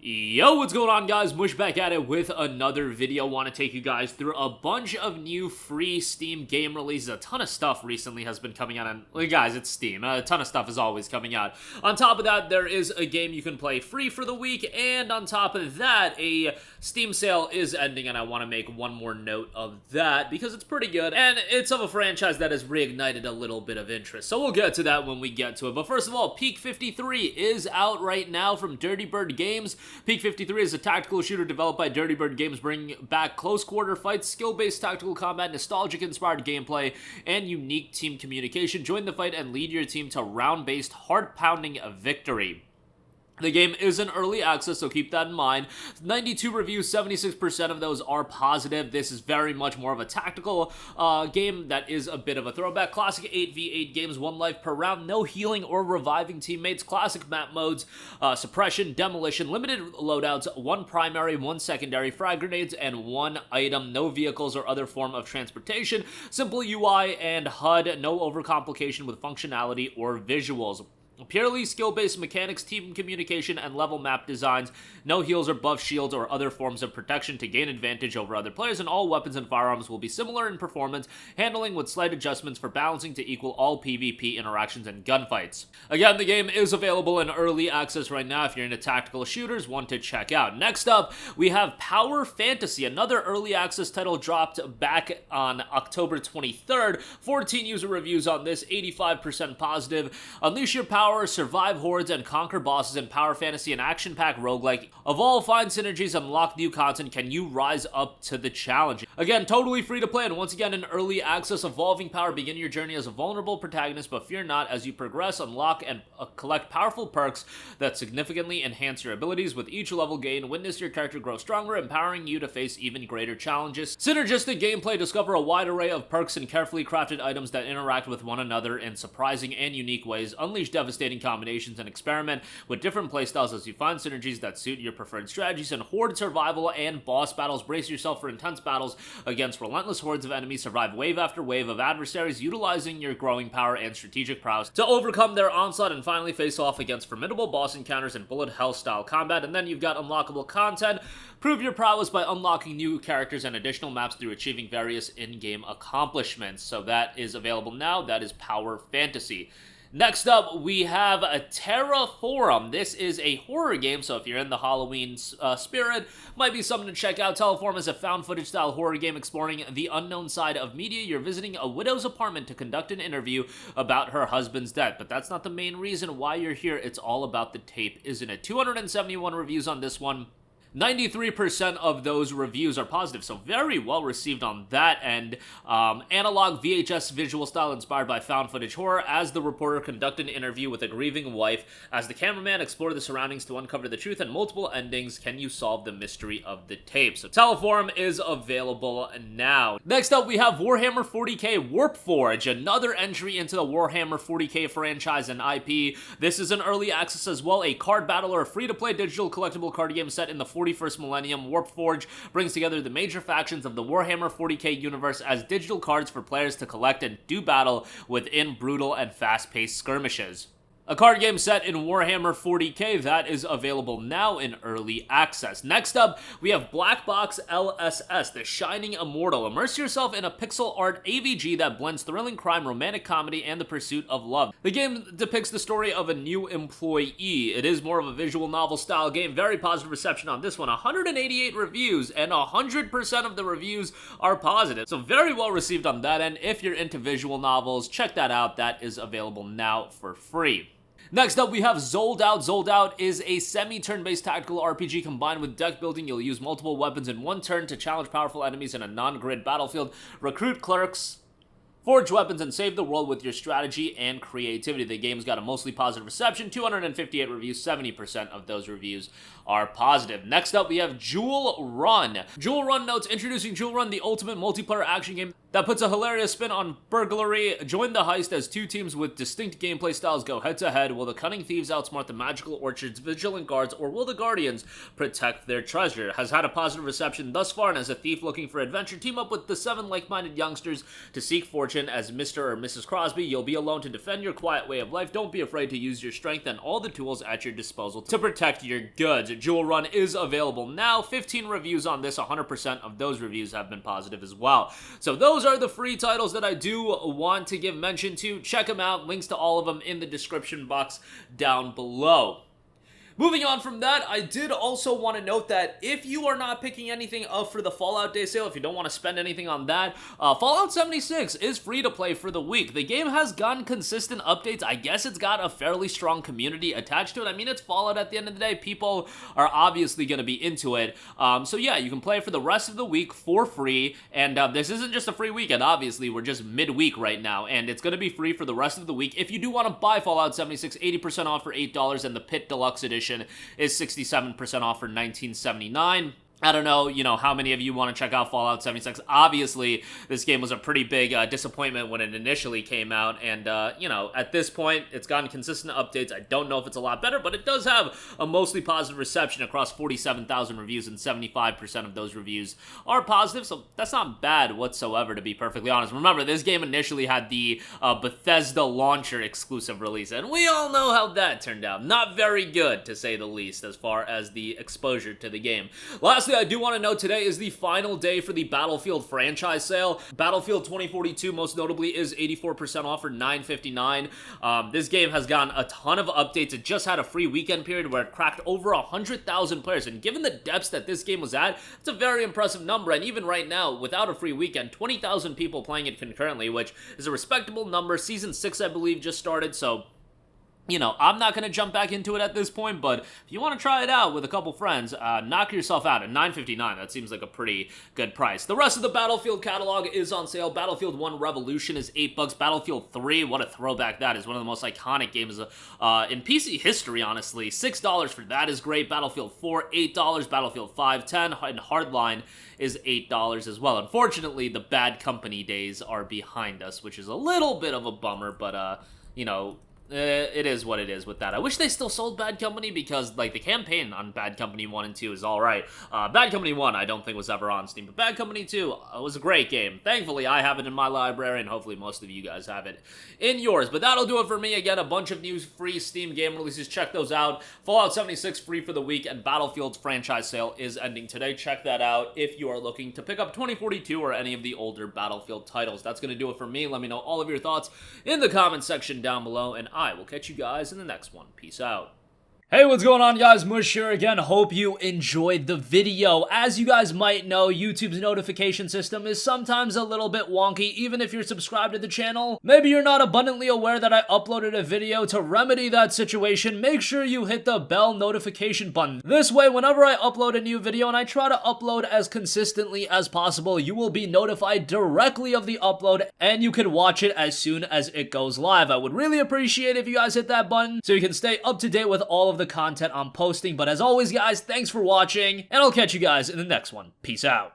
Yo, what's going on, guys? Mush back at it with another video. Want to take you guys through a bunch of new free Steam game releases. A ton of stuff recently has been coming out, and guys, it's Steam. A ton of stuff is always coming out. On top of that, there is a game you can play free for the week, and on top of that, a Steam sale is ending, and I want to make one more note of that because it's pretty good, and it's of a franchise that has reignited a little bit of interest. So we'll get to that when we get to it. But first of all, Peak 53 is out right now from Dirty Bird Games. Peak 53 is a tactical shooter developed by Dirty Bird Games, bringing back close quarter fights, skill-based tactical combat, nostalgic-inspired gameplay, and unique team communication. Join the fight and lead your team to round-based, heart-pounding victory. The game is in early access, so keep that in mind. 92 reviews, 76% of those are positive. This is very much more of a tactical game that is a bit of a throwback. Classic 8v8 games, 1 life per round, no healing or reviving teammates, classic map modes, suppression, demolition, limited loadouts, 1 primary, 1 secondary, frag grenades, and 1 item, no vehicles or other form of transportation, simple UI and HUD, no overcomplication with functionality or visuals. Purely skill-based mechanics, team communication, and level map designs. No heals or buff shields or other forms of protection to gain advantage over other players, and all weapons and firearms will be similar in performance, handling with slight adjustments for balancing to equal all PvP interactions and gunfights. Again, the game is available in early access right now if you're into tactical shooters, one to check out. Next up, we have Power Fantasy, another early access title dropped back on October 23rd. 14 user reviews on this, 85% positive. Unleash your power, survive hordes, and conquer bosses in Power Fantasy, an action-packed roguelike. Evolve, find synergies, unlock new content. Can you rise up to the challenge? Again, totally free to play, and once again in early access. Evolving power, begin your journey as a vulnerable protagonist, but fear not. As you progress, unlock and collect powerful perks that significantly enhance your abilities. With each level gain, witness your character grow stronger, empowering you to face even greater challenges. Synergistic gameplay, discover a wide array of perks and carefully crafted items that interact with one another in surprising and unique ways. Unleash devastating combinations and experiment with different playstyles as you find synergies that suit your preferred strategies. And horde survival and boss battles, brace yourself for intense battles against relentless hordes of enemies. Survive wave after wave of adversaries, utilizing your growing power and strategic prowess to overcome their onslaught, and finally face off against formidable boss encounters and bullet hell style combat. And then you've got unlockable content. Prove your prowess by unlocking new characters and additional maps through achieving various in-game accomplishments. So that is available now. That is Power Fantasy. Next up, we have a Teleform. This is a horror game, so if you're in the Halloween spirit, might be something to check out. Teleform is a found footage style horror game exploring the unknown side of media. You're visiting a widow's apartment to conduct an interview about her husband's death, but that's not the main reason why you're here. It's all about the tape, isn't it? 271 reviews on this one. 93% of those reviews are positive, so very well received on that end. Analog VHS visual style inspired by found footage horror, as the reporter conducted an interview with a grieving wife. As the cameraman explored the surroundings to uncover the truth and multiple endings, can you solve the mystery of the tape? So Teleform is available now. Next up, we have Warhammer 40k Warpforge, another entry into the Warhammer 40k franchise and IP. This is an early access as well, a card battle or a free-to-play digital collectible card game set in the 41st millennium. Warpforge brings together the major factions of the Warhammer 40k universe as digital cards for players to collect and do battle within brutal and fast-paced skirmishes. A card game set in Warhammer 40k that is available now in early access. Next up, we have Blackbox LSS, The Shining Immortal. Immerse yourself in a pixel art AVG that blends thrilling crime, romantic comedy, and the pursuit of love. The game depicts the story of a new employee. It is more of a visual novel style game. Very positive reception on this one. 188 reviews, and 100% of the reviews are positive. So very well received on that end. If you're into visual novels, check that out. That is available now for free. Next up, we have Zold Out. Zold Out is a semi-turn-based tactical RPG combined with deck building. You'll use multiple weapons in one turn to challenge powerful enemies in a non-grid battlefield, recruit clerks, forge weapons, and save the world with your strategy and creativity. The game's got a mostly positive reception, 258 reviews, 70% of those reviews are positive. Next up, we have Jewel Run. Jewel Run notes, introducing Jewel Run, the ultimate multiplayer action game that puts a hilarious spin on burglary. Join the heist as two teams with distinct gameplay styles go head-to-head. Will the cunning thieves outsmart the magical orchard's vigilant guards, or will the guardians protect their treasure? Has had a positive reception thus far, and as a thief looking for adventure, team up with the 7 like-minded youngsters to seek fortune. As Mr. or Mrs. Crosby, you'll be alone to defend your quiet way of life. Don't be afraid to use your strength and all the tools at your disposal to protect your goods. Jewel Run is available now. 15 reviews on this. 100% of those reviews have been positive as well. So those are the free titles that I do want to give mention to. Check them out. Links to all of them in the description box down below. Moving on from that, I did also want to note that if you are not picking anything up for the Fallout Day sale, if you don't want to spend anything on that, Fallout 76 is free to play for the week. The game has gotten consistent updates. I guess it's got a fairly strong community attached to it. I mean, it's Fallout at the end of the day. People are obviously going to be into it. So yeah, you can play for the rest of the week for free. And this isn't just a free weekend. Obviously, we're just midweek right now. And it's going to be free for the rest of the week. If you do want to buy Fallout 76, 80% off for $8, and the Pit Deluxe Edition is 67% off for $19.79. I don't know, how many of you want to check out Fallout 76. Obviously, this game was a pretty big disappointment when it initially came out, and, at this point, it's gotten consistent updates. I don't know if it's a lot better, but it does have a mostly positive reception across 47,000 reviews, and 75% of those reviews are positive, so that's not bad whatsoever, to be perfectly honest. Remember, this game initially had the Bethesda launcher exclusive release, and we all know how that turned out. Not very good, to say the least, as far as the exposure to the game. Lastly, I do want to note today is the final day for the Battlefield franchise sale. Battlefield 2042, most notably, is 84% off for $9.59. This game has gotten a ton of updates. It just had a free weekend period where it cracked over 100,000 players, and given the depths that this game was at, it's a very impressive number, and even right now, without a free weekend, 20,000 people playing it concurrently, which is a respectable number. Season 6, I believe, just started, so I'm not going to jump back into it at this point, but if you want to try it out with a couple friends, knock yourself out at $9.59. That seems like a pretty good price. The rest of the Battlefield catalog is on sale. Battlefield 1 Revolution is $8. Battlefield 3, what a throwback that is. One of the most iconic games in PC history, honestly. $6 for that is great. Battlefield 4, $8. Battlefield 5, $10. And Hardline is $8 as well. Unfortunately, the Bad Company days are behind us, which is a little bit of a bummer, but, it is what it is with that. I wish they still sold Bad Company because, the campaign on Bad Company 1 and 2 is alright. Bad Company 1 I don't think was ever on Steam, but Bad Company 2 was a great game. Thankfully, I have it in my library, and hopefully most of you guys have it in yours. But that'll do it for me. Again, a bunch of new free Steam game releases. Check those out. Fallout 76 free for the week, and Battlefield's franchise sale is ending today. Check that out if you are looking to pick up 2042 or any of the older Battlefield titles. That's going to do it for me. Let me know all of your thoughts in the comment section down below, and I will catch you guys in the next one. Peace out. Hey, what's going on, guys? Mush here again. Hope you enjoyed the video. As you guys might know, YouTube's notification system is sometimes a little bit wonky, even if you're subscribed to the channel. Maybe you're not abundantly aware that I uploaded a video. To remedy that situation, make sure you hit the bell notification button. This way, whenever I upload a new video, and I try to upload as consistently as possible, you will be notified directly of the upload, and you can watch it as soon as it goes live. I would really appreciate if you guys hit that button so you can stay up to date with all of the content I'm posting. But as always, guys, thanks for watching, and I'll catch you guys in the next one. Peace out.